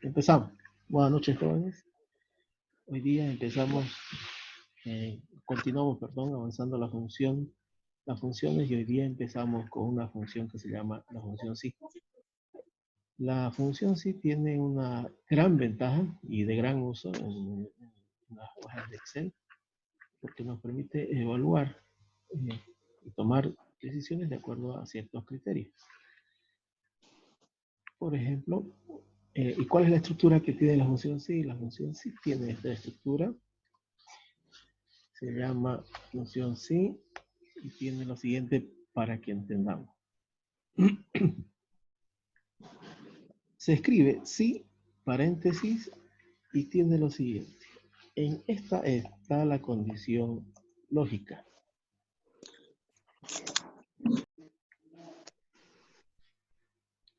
Empezamos. Buenas noches, jóvenes. Hoy día continuamos, avanzando las funciones, y hoy día empezamos con una función que se llama la función sí. La función sí tiene una gran ventaja y de gran uso en las hojas de Excel, porque nos permite evaluar y tomar decisiones de acuerdo a ciertos criterios. Por ejemplo, ¿y cuál es la estructura que tiene la función sí? La función sí tiene esta estructura. Se llama función sí y tiene lo siguiente para que entendamos. Se escribe sí, paréntesis, y tiene lo siguiente. En esta está la condición lógica.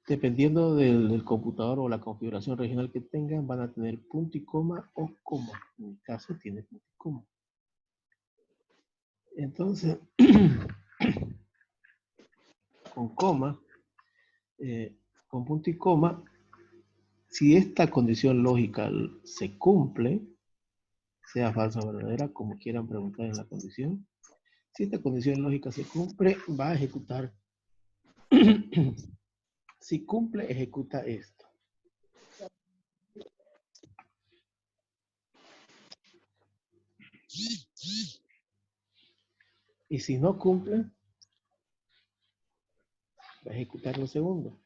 Dependiendo del computador o la configuración regional que tengan, van a tener punto y coma o coma. En mi caso tiene punto y coma. Entonces, con coma, con punto y coma, si esta condición lógica se cumple, sea falsa o verdadera, como quieran preguntar en la condición, si esta condición lógica se cumple, va a ejecutar. Si cumple, ejecuta esto. Y si no cumple, va a ejecutar lo segundo.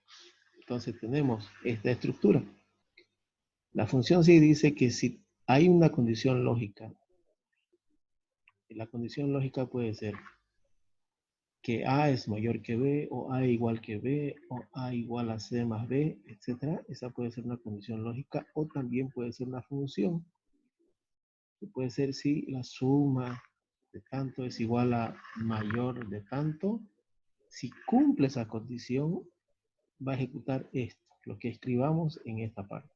Entonces tenemos esta estructura. La función sí dice que si hay una condición lógica, la condición lógica puede ser que A es mayor que B, o A igual que B, o A igual a C más B, etc. Esa puede ser una condición lógica, o también puede ser una función, que puede ser si la suma de tanto es igual a mayor de tanto. Si cumple esa condición, va a ejecutar esto, lo que escribamos en esta parte.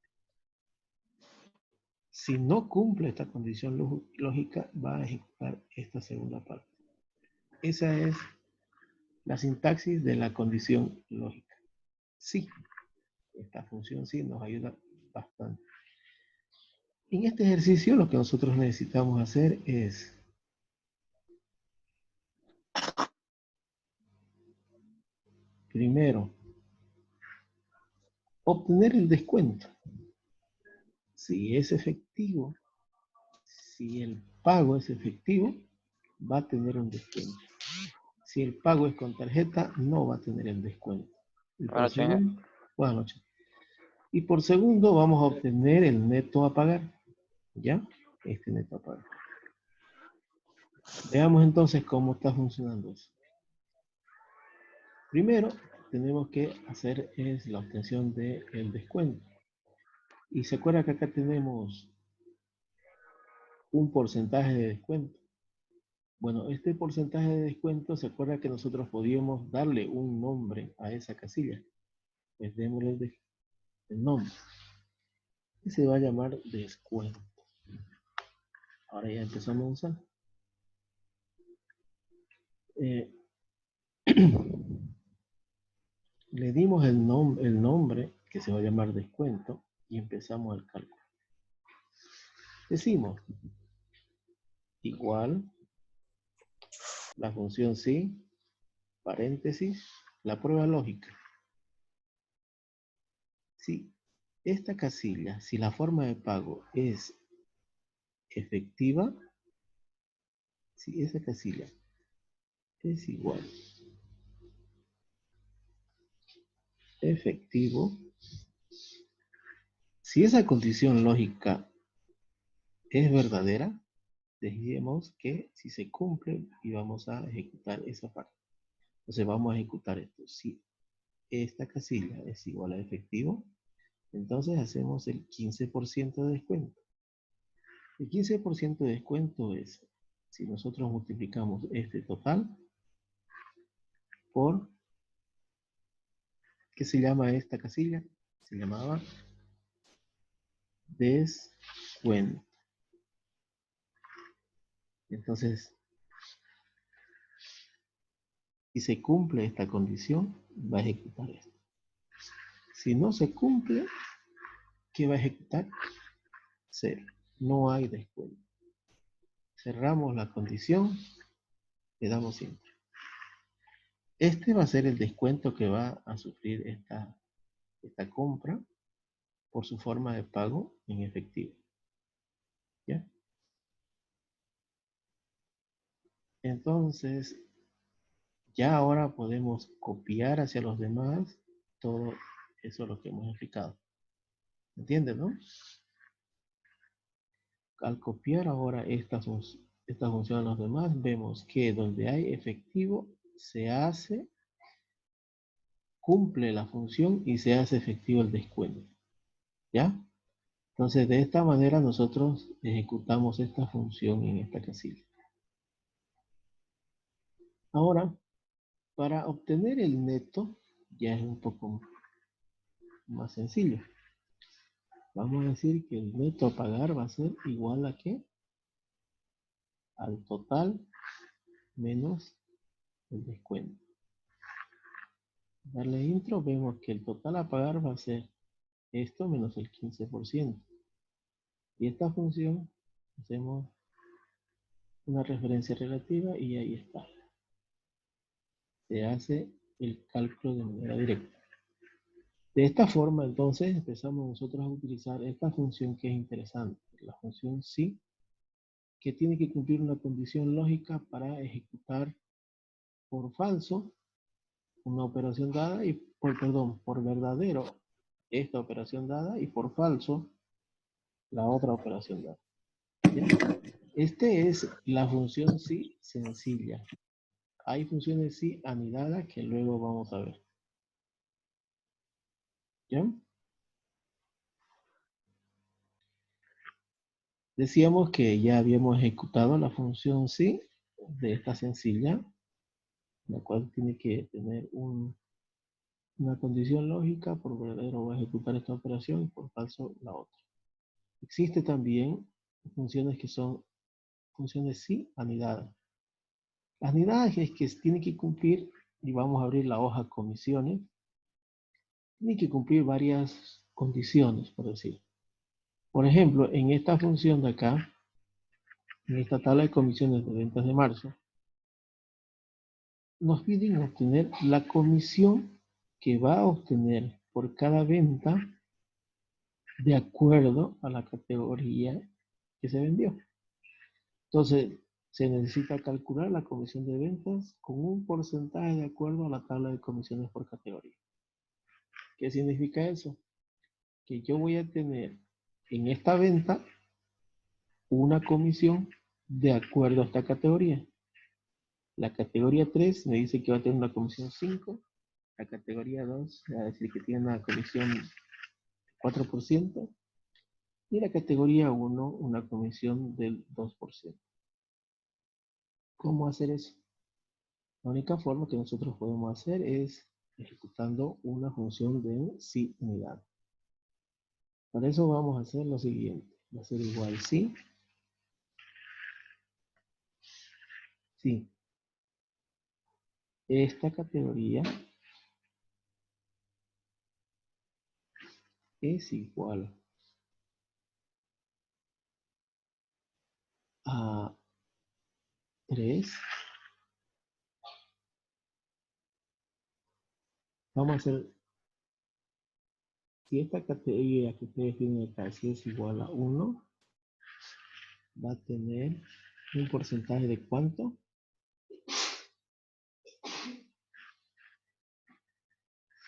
Si no cumple esta condición lógica, va a ejecutar esta segunda parte. Esa es la sintaxis de la condición lógica. Sí, esta función sí nos ayuda bastante. En este ejercicio lo que nosotros necesitamos hacer es primero obtener el descuento. Si es efectivo, si el pago es efectivo, va a tener un descuento. Si el pago es con tarjeta, no va a tener el descuento. Y por segundo, buenas noches. Y por segundo vamos a obtener el neto a pagar. ¿Ya? Este neto a pagar. Veamos entonces cómo está funcionando eso. Primero, tenemos que hacer es la obtención del descuento. Y se acuerda que acá tenemos un porcentaje de descuento. Bueno, este porcentaje de descuento, se acuerda que nosotros podíamos darle un nombre a esa casilla. Pues démosle el nombre. Y se va a llamar descuento. Ahora ya empezamos a usar. Le dimos el nombre que se va a llamar descuento y empezamos el cálculo. Decimos igual la función sí, paréntesis, la prueba lógica. Si esta casilla, si la forma de pago es efectiva, si esa casilla es igual efectivo, si esa condición lógica es verdadera, decimos que si se cumple y vamos a ejecutar esa parte. Entonces vamos a ejecutar esto. Si esta casilla es igual a efectivo, entonces hacemos el 15% de descuento. El 15% de descuento es, si nosotros multiplicamos este total por, ¿qué se llama esta casilla? Se llamaba descuento. Entonces, si se cumple esta condición, va a ejecutar esto. Si no se cumple, ¿qué va a ejecutar? 0. No hay descuento. Cerramos la condición, le damos enter. Este va a ser el descuento que va a sufrir esta compra por su forma de pago en efectivo. ¿Ya? Entonces, ya ahora podemos copiar hacia los demás todo eso lo que hemos explicado. ¿Entiendes, no? Al copiar ahora esta función a los demás, vemos que donde hay efectivo se hace, cumple la función y se hace efectivo el descuento. ¿Ya? Entonces, de esta manera nosotros ejecutamos esta función en esta casilla. Ahora, para obtener el neto, ya es un poco más sencillo. Vamos a decir que el neto a pagar va a ser igual a ¿qué? Al total menos el descuento. Darle intro, vemos que el total a pagar va a ser esto menos el 15%. Y esta función hacemos una referencia relativa y ahí está. Se hace el cálculo de manera directa. De esta forma, entonces, empezamos nosotros a utilizar esta función que es interesante, la función sí, que tiene que cumplir una condición lógica para ejecutar por falso una operación dada y por verdadero esta operación dada y por falso la otra operación dada. ¿Ya? Este es la función sí sencilla. Hay funciones sí anidadas que luego vamos a ver. ¿Ya? Decíamos que ya habíamos ejecutado la función sí de esta sencilla, la cual tiene que tener una condición lógica, por verdadero va a ejecutar esta operación y por falso la otra. Existe también funciones que son funciones sí anidadas. Las anidadas es que tiene que cumplir, y vamos a abrir la hoja comisiones, tiene que cumplir varias condiciones, por decir. Por ejemplo, en esta función de acá, en esta tabla de comisiones de ventas de marzo, nos piden obtener la comisión que va a obtener por cada venta de acuerdo a la categoría que se vendió. Entonces, se necesita calcular la comisión de ventas con un porcentaje de acuerdo a la tabla de comisiones por categoría. ¿Qué significa eso? Que yo voy a tener en esta venta una comisión de acuerdo a esta categoría. La categoría 3 me dice que va a tener una comisión 5. La categoría 2 va a decir que tiene una comisión 4%. Y la categoría 1 una comisión del 2%. ¿Cómo hacer eso? La única forma que nosotros podemos hacer es ejecutando una función de sí unidad. Para eso vamos a hacer lo siguiente. Va a ser igual sí. Sí. Esta categoría es igual a 3. Vamos a hacer, si esta categoría que ustedes tienen acá, si es igual a 1, va a tener un porcentaje de ¿cuánto?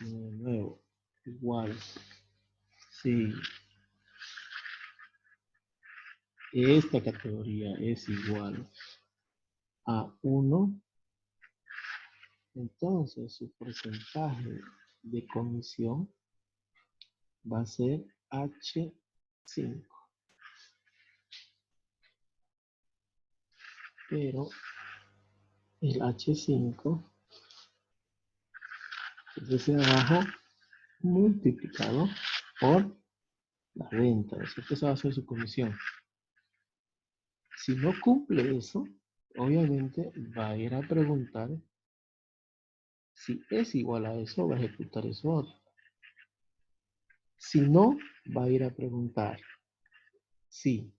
De nuevo, igual. Si esta categoría es igual a 1, entonces su porcentaje de comisión va a ser H5. Pero el H5 es ese abajo multiplicado por la venta. Esa va a ser su comisión. Si no cumple eso, obviamente va a ir a preguntar si es igual a eso, va a ejecutar eso otro. Si no, va a ir a preguntar si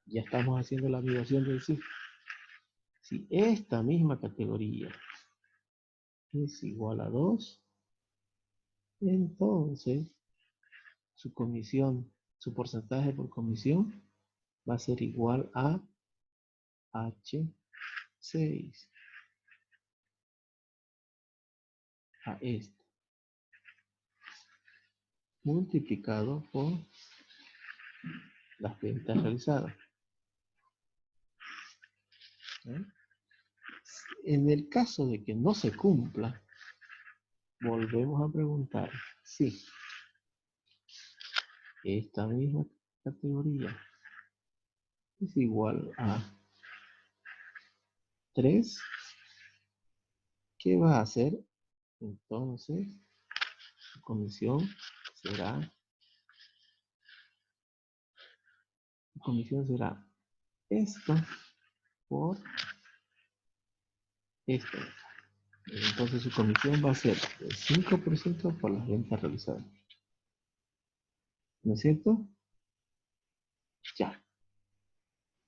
ya estamos haciendo la migración del sí. Si esta misma categoría es igual a 2, entonces su comisión, su porcentaje por comisión va a ser igual a H6, a este, multiplicado por las ventas realizadas. ¿Eh? En el caso de que no se cumpla, volvemos a preguntar si esta misma categoría es igual a 3, ¿qué va a hacer? Entonces, su comisión será esto por esto. Entonces su comisión va a ser el 5% por las ventas realizadas. ¿No es cierto? Ya.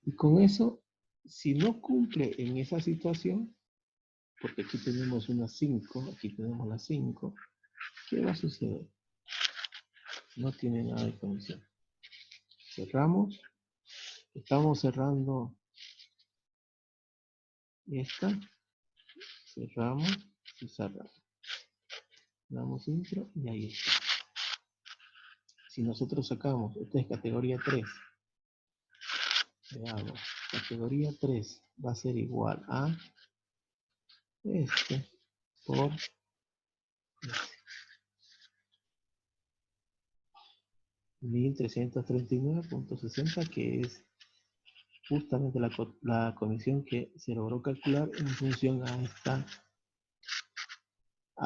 Y con eso, si no cumple en esa situación, porque aquí tenemos una 5, aquí tenemos la 5, ¿qué va a suceder? No tiene nada de comisión. Cerramos. Estamos cerrando esta. Cerramos y cerramos. Damos intro y ahí está. Si nosotros sacamos, esta es categoría 3. Veamos, categoría 3 va a ser igual a este por este. 1339.60, que es justamente la comisión que se logró calcular en función a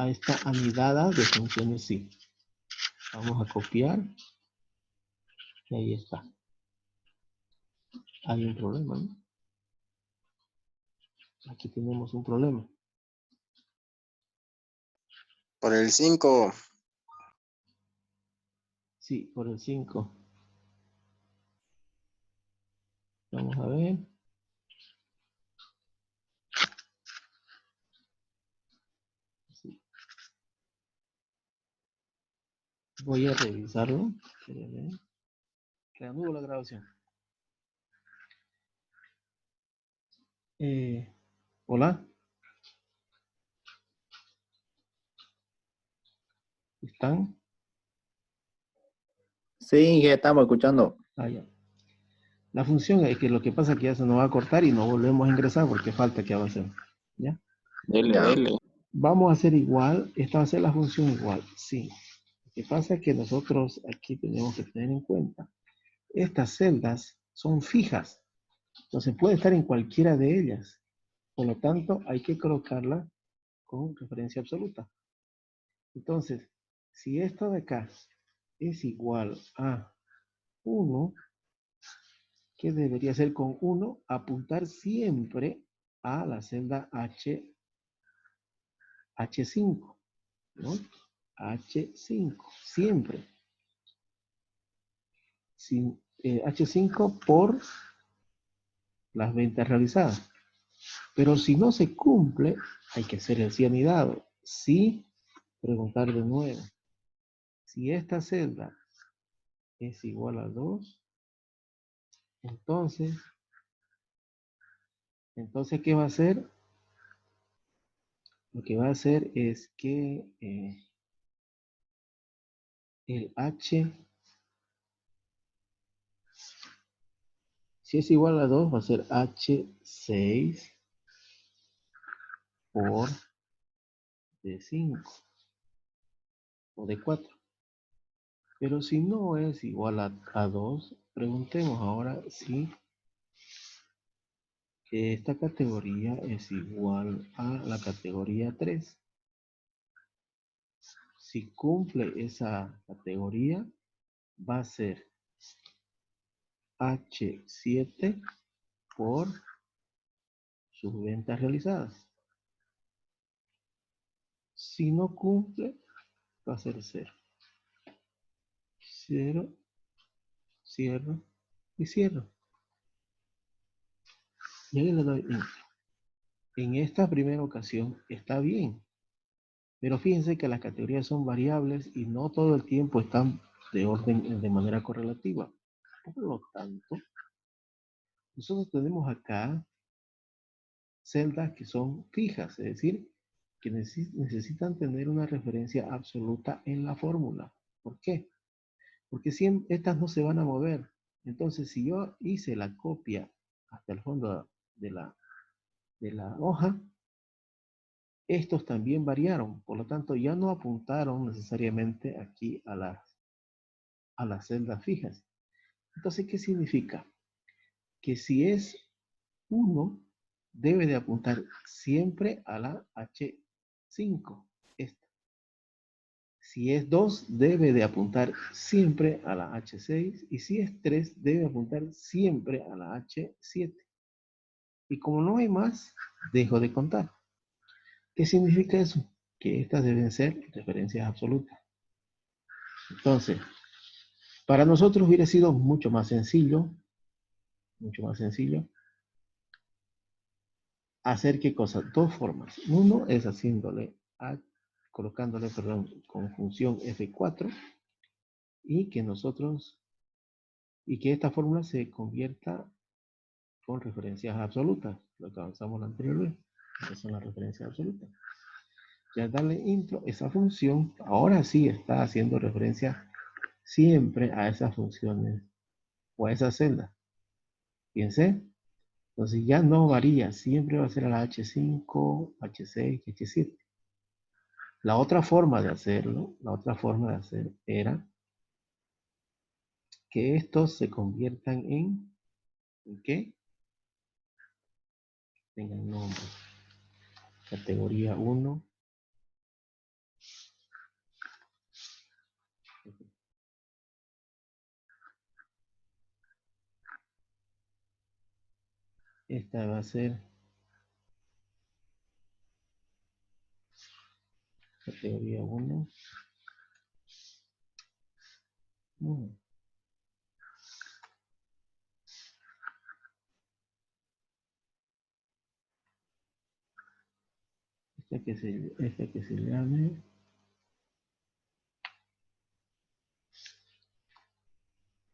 esta anidada de funciones sí. Vamos a copiar y ahí está. Hay un problema, ¿no? Aquí tenemos un problema. Por el 5. Sí, por el 5. Vamos a ver. Sí. Voy a revisarlo. Reanudo la grabación. Hola. ¿Están? Sí, ya estamos escuchando. Ah, ya. La función es que lo que pasa es que ya se nos va a cortar y no volvemos a ingresar porque falta que avancemos. ¿Ya? Dele. Vamos a hacer igual. Esta va a ser la función igual. Sí. Lo que pasa es que nosotros aquí tenemos que tener en cuenta. Estas celdas son fijas. Entonces puede estar en cualquiera de ellas. Por lo tanto, hay que colocarla con referencia absoluta. Entonces, si esto de acá es igual a 1, ¿qué debería ser con 1? Apuntar siempre a la celda H5, ¿no? H5, siempre. H5 por las ventas realizadas. Pero si no se cumple, hay que hacer el sí anidado. Sí, preguntar de nuevo. Si esta celda es igual a 2, entonces, ¿qué va a hacer? Lo que va a hacer es que el H, si es igual a 2, va a ser H6 por D5 o D4. Pero si no es igual a 2, preguntemos ahora si esta categoría es igual a la categoría 3. Si cumple esa categoría, va a ser H7 por sus ventas realizadas. Si no cumple, va a ser 0. cierro, cierro y cierro. Y ahí le doy enter. En esta primera ocasión está bien, pero fíjense que las categorías son variables y no todo el tiempo están de orden de manera correlativa. Por lo tanto, nosotros tenemos acá celdas que son fijas, es decir, que necesitan tener una referencia absoluta en la fórmula. ¿Por qué? Porque estas no se van a mover. Entonces, si yo hice la copia hasta el fondo de la hoja, estos también variaron. Por lo tanto, ya no apuntaron necesariamente aquí a las celdas fijas. Entonces, ¿qué significa? Que si es 1, debe de apuntar siempre a la H5. Esta. Si es 2, debe de apuntar siempre a la H6. Y si es 3, debe apuntar siempre a la H7. Y como no hay más, dejo de contar. ¿Qué significa eso? Que estas deben ser referencias absolutas. Entonces, para nosotros hubiera sido mucho más sencillo, hacer qué cosa, dos formas. Uno es colocándole, con función F4 y que esta fórmula se convierta con referencias absolutas, lo que avanzamos la anterior vez. Esas son las referencias absolutas. Ya darle intro, esa función ahora sí está haciendo referencia siempre a esas funciones o a esas celdas. Fíjense, entonces ya no varía, siempre va a ser a la H5, H6, H7. La otra forma de hacerlo, era que estos se conviertan ¿en qué? Tengan nombre. Categoría 1. Esta va a ser categoría 1. Esta que se llame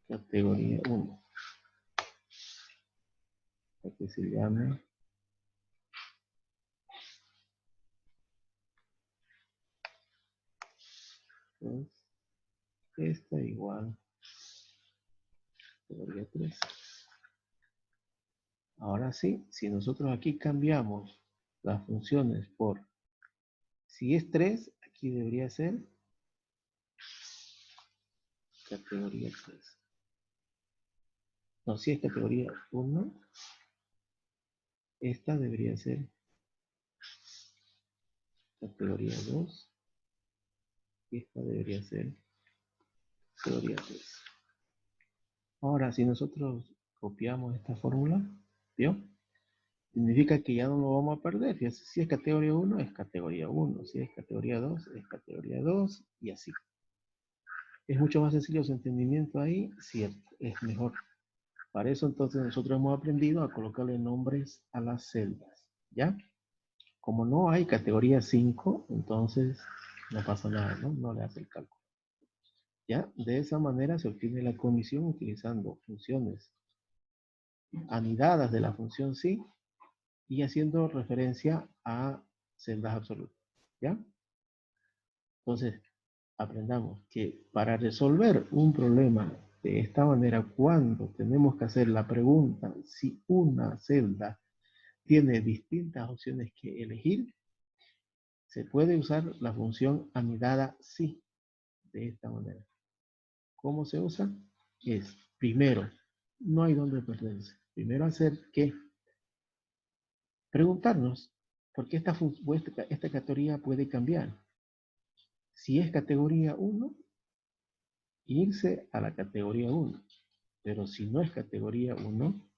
categoría 1. Esta que se llame pues, esta igual categoría 3. Ahora sí, si nosotros aquí cambiamos las funciones por, si es 3, aquí debería ser categoría 3. No, si es categoría 1, esta debería ser categoría 2. Y esta debería ser categoría 3. Ahora, si nosotros copiamos esta fórmula, ¿vio? Significa que ya no lo vamos a perder. Si es categoría 1, es categoría 1. Si es categoría 2, es categoría 2. Y así. Es mucho más sencillo su entendimiento ahí, cierto, es mejor. Para eso entonces nosotros hemos aprendido a colocarle nombres a las celdas, ¿ya? Como no hay categoría 5, entonces no pasa nada, ¿no? No le hace el cálculo. ¿Ya? De esa manera se obtiene la comisión utilizando funciones anidadas de la función sí y haciendo referencia a celdas absolutas, ¿ya? Entonces, aprendamos que para resolver un problema de esta manera, cuando tenemos que hacer la pregunta si una celda tiene distintas opciones que elegir, se puede usar la función anidada sí, de esta manera. ¿Cómo se usa? Es, primero, no hay donde perderse. Primero hacer que preguntarnos, ¿por qué esta categoría puede cambiar? Si es categoría 1, irse a la categoría 1. Pero si no es categoría 1,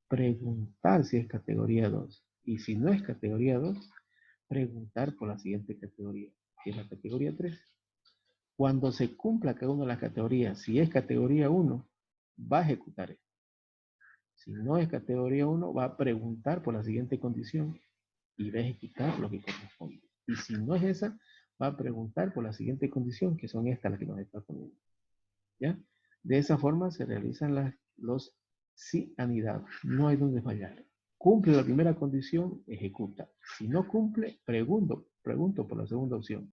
preguntar si es categoría 2. Y si no es categoría 2, preguntar por la siguiente categoría, que es la categoría 3. Cuando se cumpla cada una de las categorías, si es categoría 1, va a ejecutar esto. Si no es categoría 1, va a preguntar por la siguiente condición y va a ejecutar lo que corresponde. Y si no es esa, va a preguntar por la siguiente condición, que son estas las que nos está poniendo. ¿Ya? De esa forma se realizan los sí anidados. No hay donde fallar. Cumple la primera condición, ejecuta. Si no cumple, pregunto por la segunda opción.